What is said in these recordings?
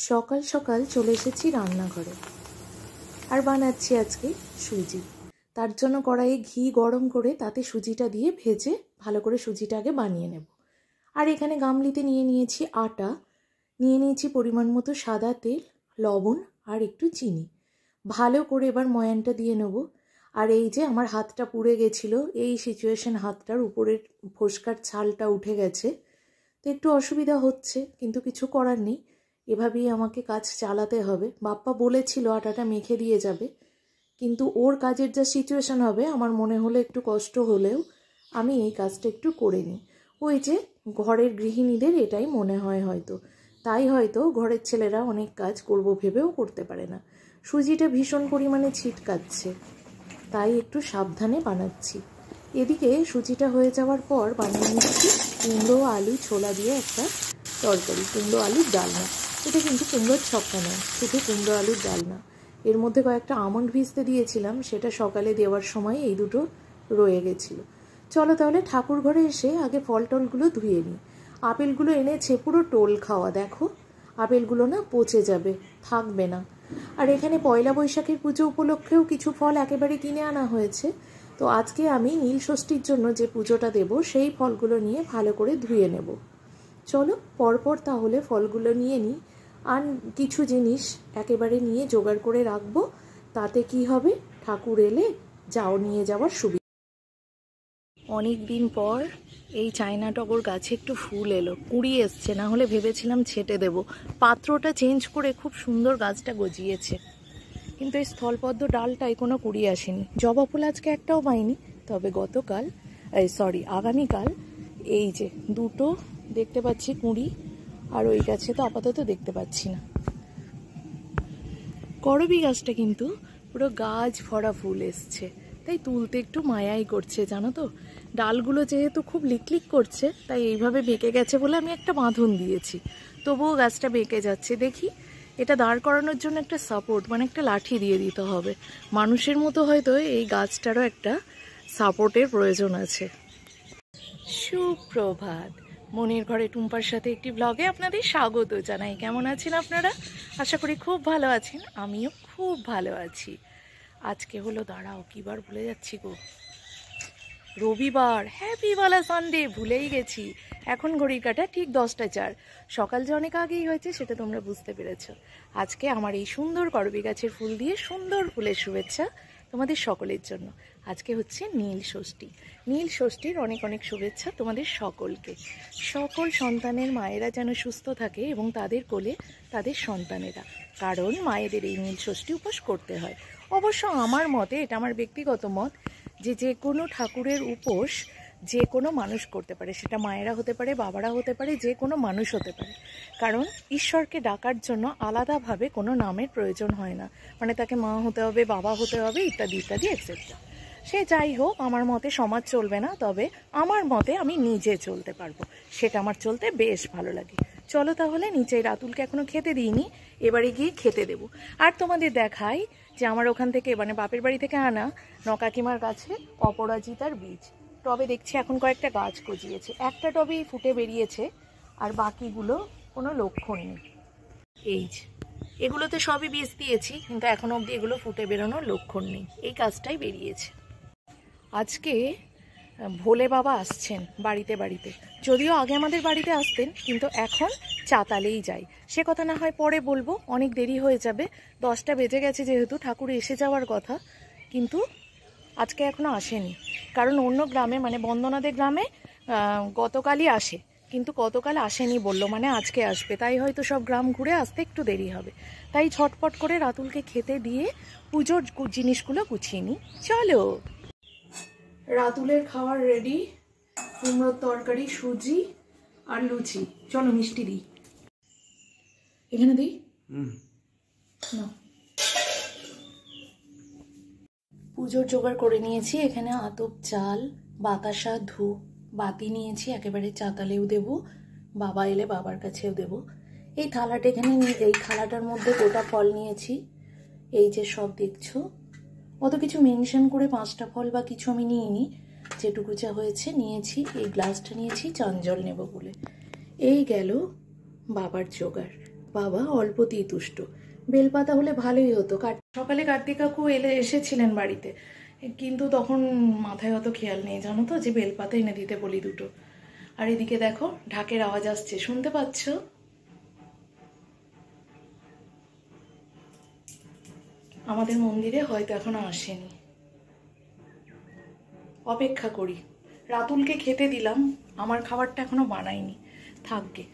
সকাল সকাল চলে এসেছি রান্নাঘরে আর বানাচ্ছি আজকে সুজি। তার জন্য কড়াইয়ে ঘি গরম করে তাতে সুজিটা দিয়ে ভেজে ভালো করে সুজিটা আগে বানিয়ে নেব। আর এখানে গামলিতে নিয়ে নিয়েছি আটা, নিয়ে নিয়েছি পরিমাণ মতো সাদা তেল, লবণ আর একটু চিনি। ভালো করে এবার ময়ানটা দিয়ে নেব। আর এই যে আমার হাতটা পুড়ে গেছিলো, এই সিচুয়েশন হাতটার উপরের ফোসকার ছালটা উঠে গেছে, তো একটু অসুবিধা হচ্ছে, কিন্তু কিছু করার নেই, এভাবেই আমাকে কাজ চালাতে হবে। বাপ্পা বলেছিল আটাটা মেখে দিয়ে যাবে, কিন্তু ওর কাজের যা সিচুয়েশন হবে আমার মনে হলো একটু কষ্ট হলেও আমি এই কাজটা একটু করে নিই। ওই যে ঘরের গৃহিণীদের এটাই মনে হয় হয়তো, তাই হয়তো ঘরের ছেলেরা অনেক কাজ করব ভেবেও করতে পারে না। সুজিটা ভীষণ পরিমাণে ছিটকাচ্ছে, তাই একটু সাবধানে বানাচ্ছি। এদিকে সুজিটা হয়ে যাওয়ার পর বানিয়ে নিচ্ছি কুমড়ো আলু ছোলা দিয়ে একটা তরকারি, কুমড়ো আলুর ডালনা। এটা কিন্তু কুমড়োর ছক্কা নয়, শুধু কুমড়ো আলুর ডালনা। এর মধ্যে কয়েকটা আমন্ড ভিজতে দিয়েছিলাম, সেটা সকালে দেওয়ার সময় এই দুটো রয়ে গেছিলো। চলো তাহলে ঠাকুর ঘরে এসে আগে ফল টলগুলো ধুয়ে নিই। আপেলগুলো এনেছে পুরো টোল খাওয়া, দেখো আপেলগুলো না পচে যাবে, থাকবে না। আর এখানে পয়লা বৈশাখের পুজো উপলক্ষেও কিছু ফল একেবারে কিনে আনা হয়েছে। তো আজকে আমি নীল ষষ্ঠীর জন্য যে পুজোটা দেব সেই ফলগুলো নিয়ে ভালো করে ধুয়ে নেব। চলো পরপর তাহলে ফলগুলো নিয়ে নিই। আর কিছু জিনিস একেবারে নিয়ে জোগাড় করে রাখবো, তাতে কি হবে ঠাকুর এলে যাও নিয়ে যাওয়ার সুবিধা। অনেক দিন পর এই চায়না টগর গাছে একটু ফুল এলো, কুড়ি এসছে, না হলে ভেবেছিলাম ছেটে দেব। পাত্রটা চেঞ্জ করে খুব সুন্দর গাছটা গজিয়েছে, কিন্তু এই স্থলপদ্ম ডালটায় কোনো কুড়ি আসেনি। জবা ফুল আজকে একটাও পাইনি, তবে আগামীকাল এই যে দুটো দেখতে পাচ্ছি কুড়ি, আর ওই গাছে তো আপাতত দেখতে পাচ্ছি না। করবী গাছটা কিন্তু পুরো গাছ ভরা ফুল এসছে, তাই তুলতে একটু মায়াই করছে জানো তো। ডালগুলো যেহেতু খুব লিকলিক করছে, তাই এইভাবে বেঁকে গেছে বলে আমি একটা বাঁধন দিয়েছি, তবুও গাছটা বেঁকে যাচ্ছে। দেখি এটা দাঁড় করানোর জন্য একটা সাপোর্ট, মানে একটা লাঠি দিয়ে দিতে হবে। মানুষের মতো হয়তো এই গাছটারও একটা সাপোর্টের প্রয়োজন আছে। সুপ্রভাত, মনের ঘরে টুম্পার সাথে একটি ব্লগে আপনাদের স্বাগত জানাই। কেমন আছেন আপনারা? আশা করি খুব ভালো আছেন, আমিও খুব ভালো আছি। আজকে হলো, দাঁড়াও কিবার ভুলে যাচ্ছি গো, রবিবার। হ্যাপি ওয়ালা সানডে, ভুলেই গেছি। এখন ঘড়ির কাঁটা ঠিক 10টা 4। সকাল যে অনেক আগেই হয়েছে সেটা তোমরা বুঝতে পেরেছ। আজকে আমার এই সুন্দর করবী গাছের ফুল দিয়ে সুন্দর ফুলের শুভেচ্ছা তোমাদের সকলের জন্য। আজকে হচ্ছে নীল ষষ্ঠী। নীল ষষ্ঠীর অনেক অনেক শুভেচ্ছা তোমাদের সকলকে। সকল সন্তানের মায়েরা যেন সুস্থ থাকে এবং তাদের কোলে তাদের সন্তানেরা, কারণ মায়েদের এই নীল ষষ্ঠী উপোস করতে হয়। অবশ্য আমার মতে, এটা আমার ব্যক্তিগত মত, যে কোনো ঠাকুরের উপোস যে কোনো মানুষ করতে পারে, সেটা মায়েরা হতে পারে, বাবারা হতে পারে, যে কোনো মানুষ হতে পারে। কারণ ঈশ্বরকে ডাকার জন্য আলাদাভাবে কোনো নামের প্রয়োজন হয় না, মানে তাকে মা হতে হবে, বাবা হতে হবে, ইত্যাদি ইত্যাদি এটসেট্রা। সে যাই হোক, আমার মতে সমাজ চলবে না, তবে আমার মতে আমি নিজে চলতে পারবো, সেটা আমার চলতে বেশ ভালো লাগে। চলো তাহলে নিচে, রাতুলকে এখনো খেতে দিইনি, এবারে গিয়ে খেতে দেবো। আর তোমাদের দেখাই যে আমার ওখান থেকে, মানে বাপের বাড়ি থেকে আনা নকাকিমার গাছে অপরাজিতার বীজ। টবে দেখছি এখন কয়েকটা গাছ গজিয়েছে, একটা টবেই ফুটে বেরিয়েছে, আর বাকিগুলো কোনো লক্ষণ নেই। এই যে এগুলোতে সবই বীজ দিয়েছি, কিন্তু এখনো অবধি এগুলো ফুটে বেরোনোর লক্ষণ নেই, এই গাছটাই বেরিয়েছে। আজকে ভোলে বাবা আসছেন বাড়িতে বাড়িতে, যদিও আগে আমাদের বাড়িতে আসতেন, কিন্তু এখন চাতালেই যাই। সে কথা না হয় পরে বলবো, অনেক দেরি হয়ে যাবে। 10টা বেজে গেছে, যেহেতু ঠাকুর এসে যাওয়ার কথা, কিন্তু আজকে এখনো আসেনি। কারণ অন্য গ্রামে, মানে বন্দনাদের গ্রামে গতকালই আসে, কিন্তু গতকাল আসেনি বললো, মানে আজকে আসবে। তাই হয়তো সব গ্রাম ঘুরে আসতে একটু দেরি হবে। তাই ঝটপট করে রাতুলকে খেতে দিয়ে পুজোর জিনিসগুলো গুছিয়ে নিই। চলো, রাতুলের খাওয়ার রেডি, কুমড়োর তরকারি, সুজি আর লুচি। চলো মিষ্টি দিই, এখানে দিই না। পুজোর জোগাড় করে নিয়েছি, এখানে আতপ চাল, বাতাসা, ধূপ, বাতি নিয়েছি, একেবারে চাতালেও দেব, বাবা এলে বাবার কাছেও দেব। এই থালাটা এখানে, এই থালাটার মধ্যে গোটা ফল নিয়েছি, এই যে সব দেখছো। অত কিছু মেনশন করে 5টা ফল বা কিছু আমি নিইনি, যেটুকু যা হয়েছে নিয়েছি। এই গ্লাসটা নিয়েছি চাঞ্জল নেব বলে। এই গেল বাবার জোগাড়। বাবা অল্পতেই তুষ্ট, বেলপাতা হলে ভালোই হতো। সকালে কার্তিক কাকু এসেছিলেন বাড়িতে, কিন্তু তখন মাথায় অত খেয়াল নেই জানো তো, যে বেলপাতা এনে দিতে বলি দুটো। আর এদিকে দেখো ঢাকের আওয়াজ আসছে, শুনতে পাচ্ছ? আমাদের মন্দিরে হয়তো এখনো আসেনি, অপেক্ষা করি। রাতুলকে খেতে দিলাম, আমার খাবারটা এখনো বানাইনি, থাকবে।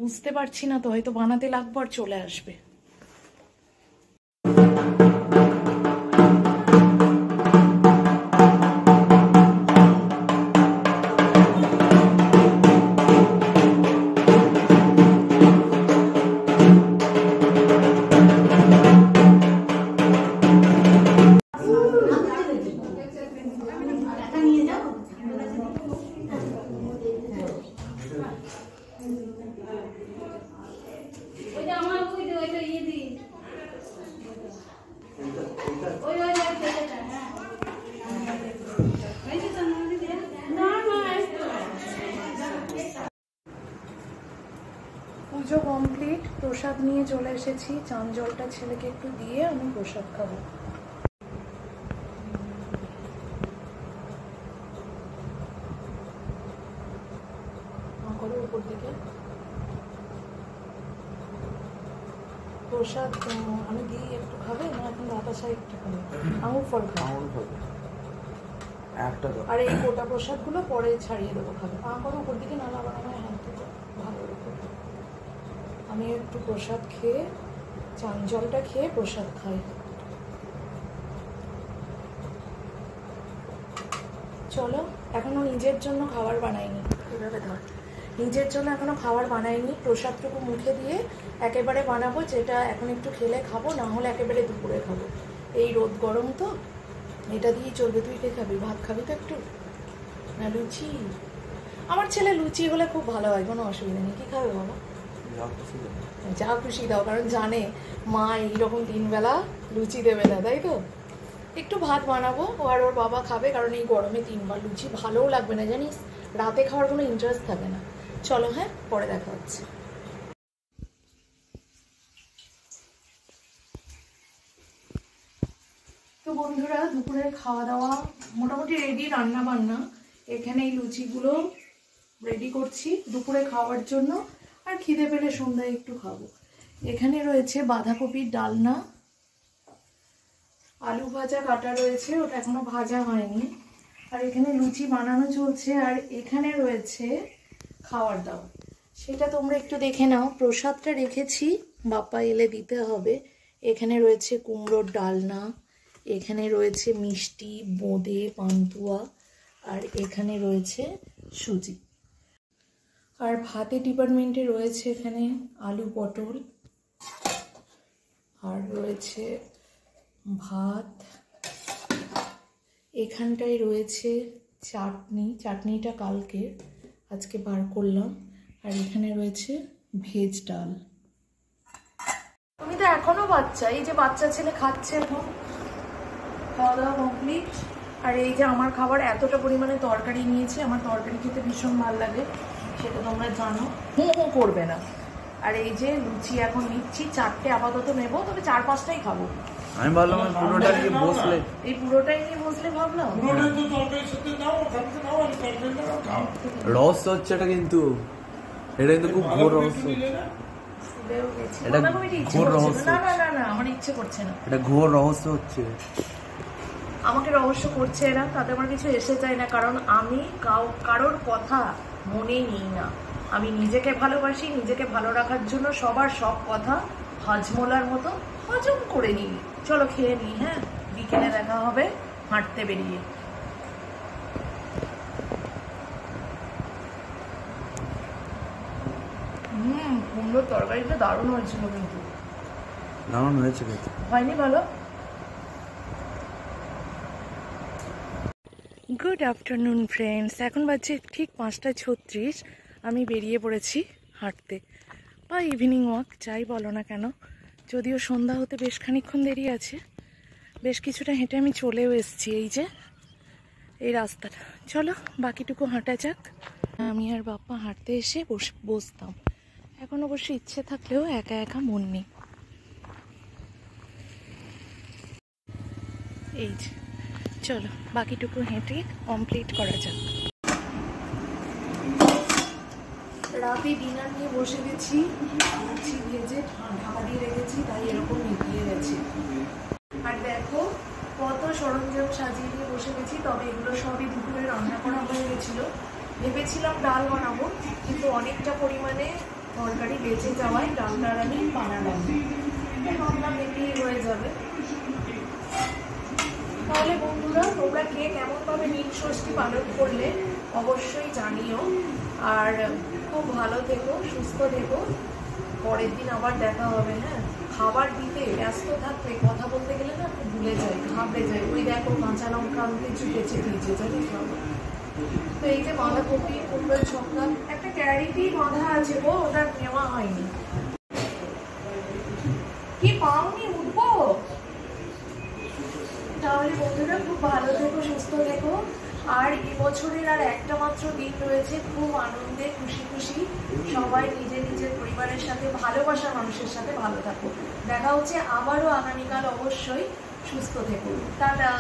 বুঝতে পারছি না তো, হয়তো বানাতে লাগবে আর চলে আসবে। পুজো কমপ্লিট, প্রসাদ নিয়ে চলে এসেছি। চান জলটা ছেলেকে একটু দিয়ে আমি প্রসাদ খাবো। উপর দিকে প্রসাদ আমি দিই, একটু খাবে না? এখন বাতাসা একটু খাবে, আঙুর ফল খাবে একটা, আর এই গোটা প্রসাদগুলো পরে ছাড়িয়ে দেবো, খাবে। আমার উপর দিকে নানা বানানো হাত দিতে ভালো রেখে। আমি একটু প্রসাদ খেয়ে, চান জলটা খেয়ে প্রসাদ খাই। চলো, এখনো নিজের জন্য খাবার বানাইনি, এভাবে ধর, নিজের জন্য এখনো খাবার বানাইনি। প্রসাদটুকু মুখে দিয়ে একেবারে বানাবো, যেটা এখন একটু খেলে খাবো, না হলে একেবারে দুপুরে খাবো। এই রোদ গরম তো, এটা দিয়েই চলবে। তুই কে খাবি? ভাত খাবি তো একটু, না লুচি? আমার ছেলে লুচি হলে খুব ভালো হয়, কোনো অসুবিধা নেই। কি খাবে বাবা? যা খুশি দাও, কারণ জানে মা এইরকম 3 বেলা লুচি দেবে না, তাই তো? একটু ভাত বানাবো, ও আর ওর বাবা খাবে, কারণ এই গরমে 3 বার লুচি ভালোও লাগবে না জানিস, রাতে খাওয়ার কোনো ইন্টারেস্ট থাকে না। চলো, হ্যাঁ, পরে দেখা হচ্ছে। তো বন্ধুরা, দুপুরের খাওয়া দাওয়া মোটামুটি রেডি, রান্না বান্না। এখানে এই লুচিগুলো রেডি করছি দুপুরে খাওয়ার জন্য, আর খিদে পেলে সন্ধ্যায় একটু খাবো। এখানে রয়েছে বাঁধাকপির ডালনা, আলু ভাজা কাটা রয়েছে, ওটা এখনো ভাজা হয়নি, আর এখানে লুচি বানানো চলছে, আর এখানে রয়েছে খাওয়ার দাওয়া, সেটা তোমরা একটু দেখে নাও। প্রসাদটা রেখেছি, বাপ্পা এলে দিতে হবে। এখানে রয়েছে কুমড়োর ডালনা, এখানে রয়েছে মিষ্টি, বোঁদে, পান্তুয়া, আর এখানে রয়েছে সুজি। আর ভাতের ডিপার্টমেন্টে রয়েছে এখানে আলু পটল, আর রয়েছে ভাত, এখানটায় রয়েছে চাটনি, চাটনিটা কালকে, আজকে বার করলাম, আর এখানে রয়েছে ভেজ ডাল। তুমি তো এখনো বাচ্চা, এই যে বাচ্চা ছেলে খাচ্ছে এখন, খাওয়া দাওয়া কমপ্লিট। আর এই যে আমার খাবার, এতটা পরিমাণে তরকারি নিয়েছি, আমার তরকারি খেতে ভীষণ ভালো লাগে, সেটা তোমরা জানো, হু করবে না। আর এই যে লুচি এখন নিচ্ছি, 4টে আপাতত নেবো, তবে 4-5টাই খাবো। আমি ভাবলাম পুরোটা নিয়ে বসলে, এই পুরোটাই নিয়ে বসলে ভাবলাম রহস্য হচ্ছে এটা, কিন্তু এটা কিন্তু খুব ঘোর রহস্য, এটা ঘোর রহস্য। না, আমার ইচ্ছে করছে না, এটা ঘোর রহস্য হচ্ছে। আমাকে রহস্য করছে এরা, তাতে আমার কিছু এসে যায় না, কারণ আমি কারোর কথা মনে নিই না। আমি নিজেকে ভালোবাসি, নিজেকে ভালো রাখার জন্য সবার সব কথা হজমোলার মতো হজম করে নিই। চলো খেয়ে নিই, হ্যাঁ, বিকেলে দেখা হবে হাঁটতে বেরিয়ে। কুমড়োর তরকারিটা দারুণ হয়েছিল, কিন্তু দারুণ হয়েছে, হয়নি ভালো? গুড আফটারনুন ফ্রেন্ডস, এখন বাজছে ঠিক 5:36। আমি বেরিয়ে পড়েছি হাঁটতে, বা ইভিনিং ওয়াক যাই বলো না কেন, যদিও সন্ধ্যা হতে বেশ খানিকক্ষণ দেরি আছে। বেশ কিছুটা হেঁটে আমি চলেও এসেছি, এই যে এই রাস্তাটা। চলো বাকিটুকু হাঁটা যাক। আমি আর বাপ্পা হাঁটতে এসে বসতাম। এখন অবশ্য ইচ্ছে থাকলেও একা একা মন নেই। এই যে চলো বাকিটুকু হেঁটে কমপ্লিট করা যাক। রাতে ডিনার নিয়ে বসে গেছি, লুচি ভেজে ঢাকা দিয়ে রেখেছি, তাই এরকম এগিয়ে গেছে। আর দেখো কত সরঞ্জাম সাজিয়ে নিয়ে বসে গেছি। তবে এগুলো সবই দুপুরে রান্না করা হয়ে গেছিল। ভেবেছিলাম ডাল বানাবো, কিন্তু অনেকটা পরিমাণে তরকারি বেঁচে যাওয়ায় ডালটা আমি বানালাম, ভাবলাম এমনি হয়ে যাবে। তাহলে বন্ধুরা, তোমরা কে কেমনভাবে নীল ষষ্ঠী পালন করলে অবশ্যই জানিও। আর খুব ভালো থেকো, সুস্থ থেকো। পরের দিন আবার দেখা হবে। হ্যাঁ, খাবার দিতে ব্যস্ত থাকলে কথা বলতে গেলে না খুব ভুলে যাই, ঘাবড়ে যাই। ওই দেখো কাঁচা লঙ্কা আনতে চুকেছে দিয়েছে, জানিস বাবা। তো এই যে বাঁধাকপি, কুমড়োর ছক্কা, একটা ক্যারিটি বাঁধা আছে গো, ওটা নেওয়া হয়নি। কি পাওনি? উঠবো। তাহলে বন্ধুরা খুব ভালো থেকো, সুস্থ থেকো। আর এবছরের আর একটা মাত্র দিন রয়েছে, খুব আনন্দে খুশি খুশি সবাই নিজের নিজের পরিবারের সাথে, ভালোবাসার মানুষের সাথে ভালো থাকো। দেখা হচ্ছে আবারও আগামীকাল। অবশ্যই সুস্থ থেকো। টাটা।